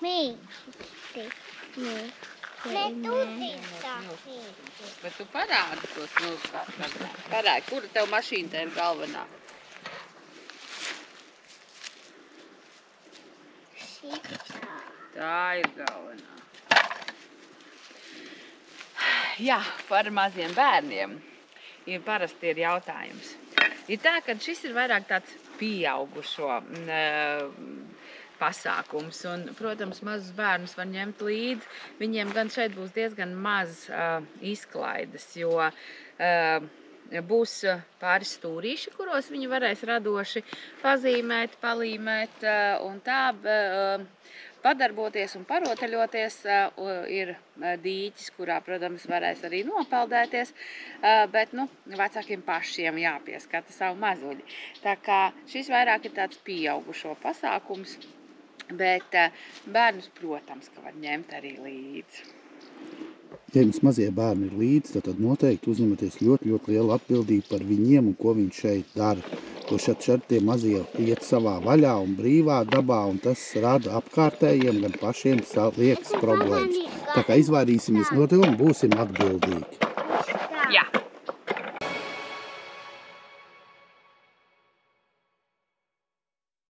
Mīksti. Ne tu tīstā. Bet tu parādi tos miltus. Parādi, kura tev mašīna te ir galvenā? Šitā. Tā ir galvenā. Jā, par maziem bērniem parasti ir jautājums. Ir tā, ka šis ir vairāk tāds pieaugušo pasākums. Un, protams, mazus bērnus var ņemt līdzi. Viņiem gan šeit būs diezgan maz izklaides, jo būs pāris stūrīši, kuros viņi varēs radoši pazīmēt, palīmēt un tā padarboties un parotaļoties. Ir dīķis, kurā, protams, varēs arī nopeldēties, bet, vecākiem pašiem jāpieskata savu mazuļi. Tā kā šis vairāk ir tāds pieaugušo pasākums, bet bērnus, protams, ka var ņemt arī līdzi. Ja jums mazie bērni ir līdzi, tad noteikti uzņematies ļoti, ļoti lielu atbildību par viņiem un ko viņi šeit dara. Jo šeit tie mazie iet savā vaļā un brīvā dabā, un tas rada apkārtējiem gan pašiem liekas problēmas. Tā kā izvairīsimies no tev un būsim atbildīgi. Jā.